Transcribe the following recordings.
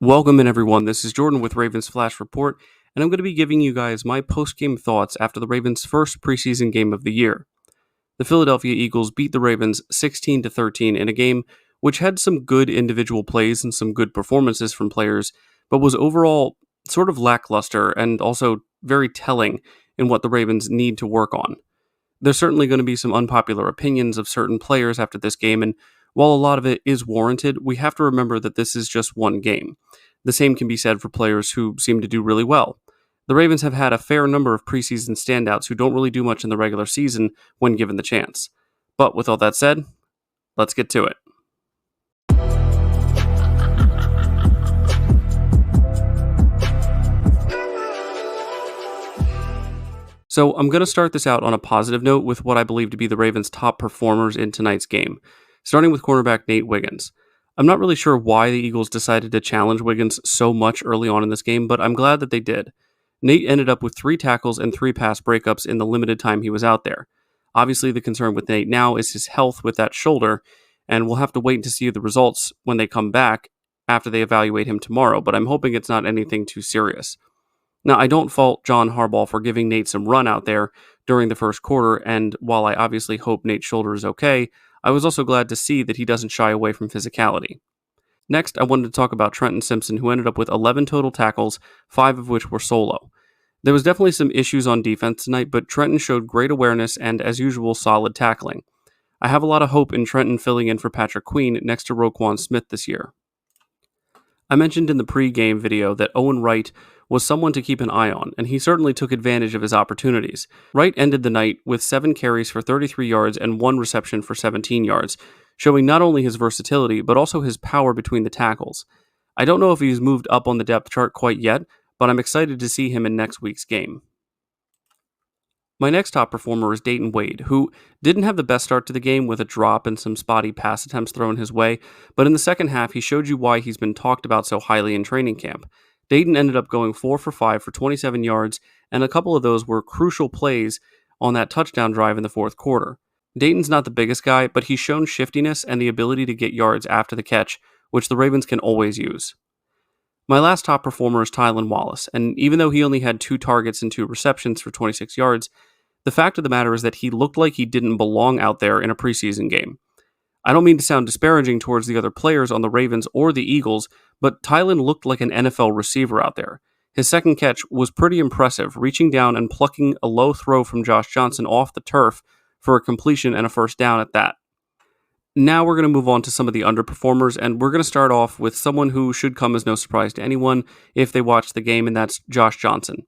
Welcome in, everyone. This is Jordan with Ravens Flash Report, and I'm going to be giving you guys my post-game thoughts after the Ravens' first preseason game of the year. The Philadelphia Eagles beat the Ravens 16-13 in a game which had some good individual plays and some good performances from players, but was overall sort of lackluster and also very telling in what the Ravens need to work on. There's certainly going to be some unpopular opinions of certain players after this game, and while a lot of it is warranted, we have to remember that this is just one game. The same can be said for players who seem to do really well. The Ravens have had a fair number of preseason standouts who don't really do much in the regular season when given the chance. But with all that said, let's get to it. So I'm going to start this out on a positive note with what I believe to be the Ravens' top performers in tonight's game, starting with cornerback Nate Wiggins. I'm not really sure why the Eagles decided to challenge Wiggins so much early on in this game, but I'm glad that they did. Nate ended up with 3 tackles and 3 pass breakups in the limited time he was out there. Obviously, the concern with Nate now is his health with that shoulder, and we'll have to wait to see the results when they come back after they evaluate him tomorrow, but I'm hoping it's not anything too serious. Now, I don't fault John Harbaugh for giving Nate some run out there during the first quarter, and while I obviously hope Nate's shoulder is okay, I was also glad to see that he doesn't shy away from physicality. Next, I wanted to talk about Trenton Simpson, who ended up with 11 total tackles, 5 of which were solo. There was definitely some issues on defense tonight, but Trenton showed great awareness and, as usual, solid tackling. I have a lot of hope in Trenton filling in for Patrick Queen next to Roquan Smith this year. I mentioned in the pre-game video that Owen Wright was someone to keep an eye on, and he certainly took advantage of his opportunities. Wright ended the night with 7 carries for 33 yards and 1 reception for 17 yards, showing not only his versatility, but also his power between the tackles. I don't know if he's moved up on the depth chart quite yet, but I'm excited to see him in next week's game. My next top performer is Dayton Wade, who didn't have the best start to the game with a drop and some spotty pass attempts thrown his way, but in the second half he showed you why he's been talked about so highly in training camp. Dayton ended up going 4 for 5 for 27 yards, and a couple of those were crucial plays on that touchdown drive in the fourth quarter. Dayton's not the biggest guy, but he's shown shiftiness and the ability to get yards after the catch, which the Ravens can always use. My last top performer is Tylan Wallace, and even though he only had 2 targets and 2 receptions for 26 yards, the fact of the matter is that he looked like he didn't belong out there in a preseason game. I don't mean to sound disparaging towards the other players on the Ravens or the Eagles, but Tylan looked like an NFL receiver out there. His second catch was pretty impressive, reaching down and plucking a low throw from Josh Johnson off the turf for a completion and a first down at that. Now we're going to move on to some of the underperformers, and we're going to start off with someone who should come as no surprise to anyone if they watch the game, and that's Josh Johnson.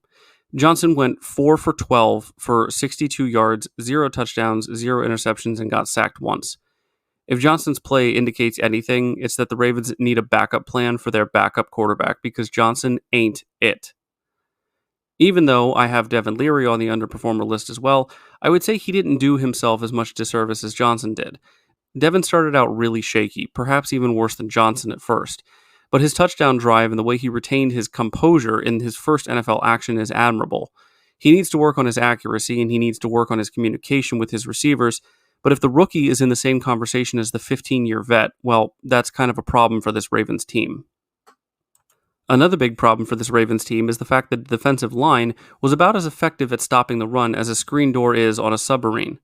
Johnson went 4 for 12 for 62 yards, 0 touchdowns, 0 interceptions, and got sacked once. If Johnson's play indicates anything, it's that the Ravens need a backup plan for their backup quarterback because Johnson ain't it. Even though I have Devin Leary on the underperformer list as well, I would say he didn't do himself as much disservice as Johnson did. Devin started out really shaky, perhaps even worse than Johnson at first, but his touchdown drive and the way he retained his composure in his first NFL action is admirable. He needs to work on his accuracy and he needs to work on his communication with his receivers, but if the rookie is in the same conversation as the 15-year vet, well, that's kind of a problem for this Ravens team. Another big problem for this Ravens team is the fact that the defensive line was about as effective at stopping the run as a screen door is on a submarine.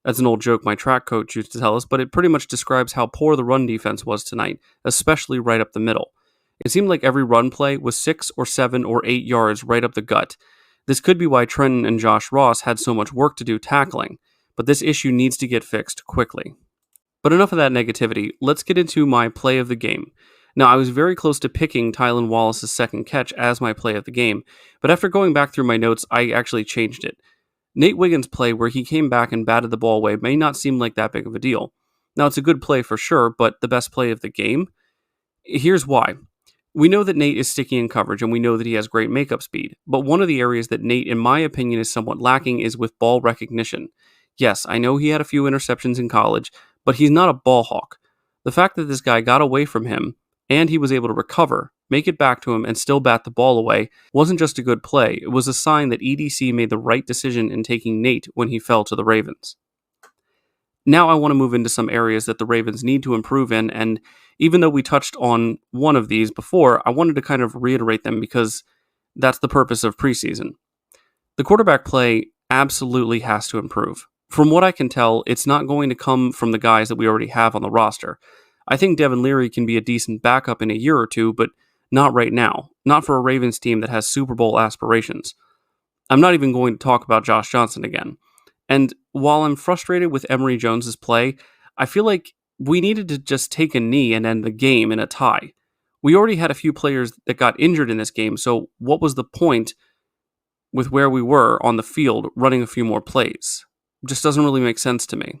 That's an old joke my track coach used to tell us, but it pretty much describes how poor the run defense was tonight, especially right up the middle. It seemed like every run play was 6 or 7 or 8 yards right up the gut. This could be why Trenton and Josh Ross had so much work to do tackling, but this issue needs to get fixed quickly. But enough of that negativity, let's get into my play of the game. Now, I was very close to picking Tylan Wallace's second catch as my play of the game, but after going back through my notes, I actually changed it. Nate Wiggins' play where he came back and batted the ball away may not seem like that big of a deal. Now, it's a good play for sure, but the best play of the game? Here's why. We know that Nate is sticky in coverage, and we know that he has great makeup speed, but one of the areas that Nate, in my opinion, is somewhat lacking is with ball recognition. Yes, I know he had a few interceptions in college, but he's not a ball hawk. The fact that this guy got away from him, and he was able to recover, make it back to him, and still bat the ball away, wasn't just a good play, it was a sign that EDC made the right decision in taking Nate when he fell to the Ravens. Now I want to move into some areas that the Ravens need to improve in, and even though we touched on one of these before, I wanted to kind of reiterate them because that's the purpose of preseason. The quarterback play absolutely has to improve. From what I can tell, it's not going to come from the guys that we already have on the roster. I think Devin Leary can be a decent backup in a year or two, but not right now. Not for a Ravens team that has Super Bowl aspirations. I'm not even going to talk about Josh Johnson again. And while I'm frustrated with Emory Jones's play, I feel like we needed to just take a knee and end the game in a tie. We already had a few players that got injured in this game, so what was the point with where we were on the field running a few more plays? Just doesn't really make sense to me.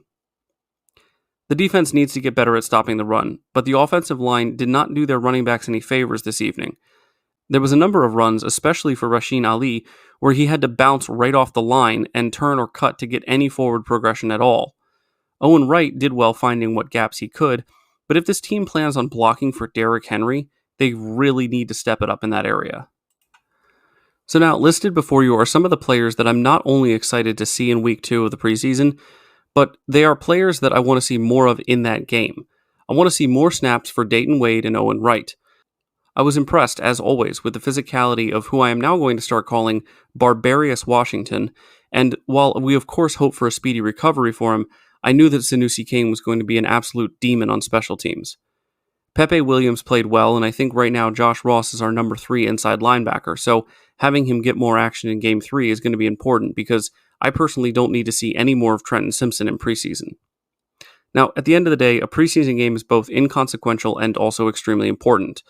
The defense needs to get better at stopping the run, but the offensive line did not do their running backs any favors this evening. There was a number of runs, especially for Rasheen Ali, where he had to bounce right off the line and turn or cut to get any forward progression at all. Owen Wright did well finding what gaps he could, but if this team plans on blocking for Derrick Henry, they really need to step it up in that area. So now, listed before you are some of the players that I'm not only excited to see in week 2 of the preseason, but they are players that I want to see more of in that game. I want to see more snaps for Dayton Wade and Owen Wright. I was impressed, as always, with the physicality of who I am now going to start calling Barbarious Washington, and while we of course hope for a speedy recovery for him, I knew that Sanusi King was going to be an absolute demon on special teams. Pepe Williams played well, and I think right now Josh Ross is our number 3 inside linebacker, so having him get more action in Game 3 is going to be important because I personally don't need to see any more of Trenton Simpson in preseason. Now, at the end of the day, a preseason game is both inconsequential and also extremely important.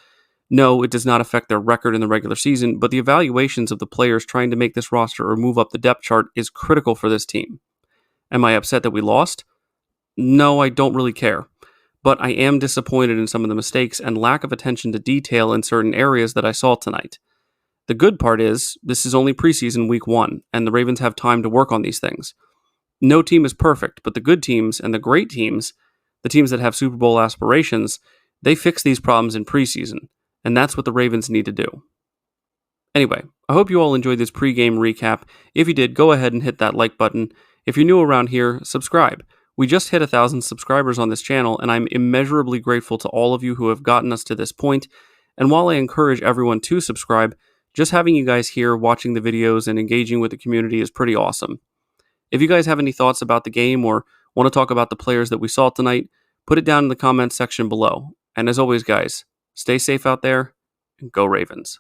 No, it does not affect their record in the regular season, but the evaluations of the players trying to make this roster or move up the depth chart is critical for this team. Am I upset that we lost? No, I don't really care. But I am disappointed in some of the mistakes and lack of attention to detail in certain areas that I saw tonight. The good part is, this is only preseason week 1, and the Ravens have time to work on these things. No team is perfect, but the good teams and the great teams, the teams that have Super Bowl aspirations, they fix these problems in preseason, and that's what the Ravens need to do. Anyway, I hope you all enjoyed this pregame recap. If you did, go ahead and hit that like button. If you're new around here, subscribe. We just hit 1,000 subscribers on this channel, and I'm immeasurably grateful to all of you who have gotten us to this point. And while I encourage everyone to subscribe, just having you guys here watching the videos and engaging with the community is pretty awesome. If you guys have any thoughts about the game or want to talk about the players that we saw tonight, put it down in the comments section below. And as always, guys, stay safe out there and go Ravens.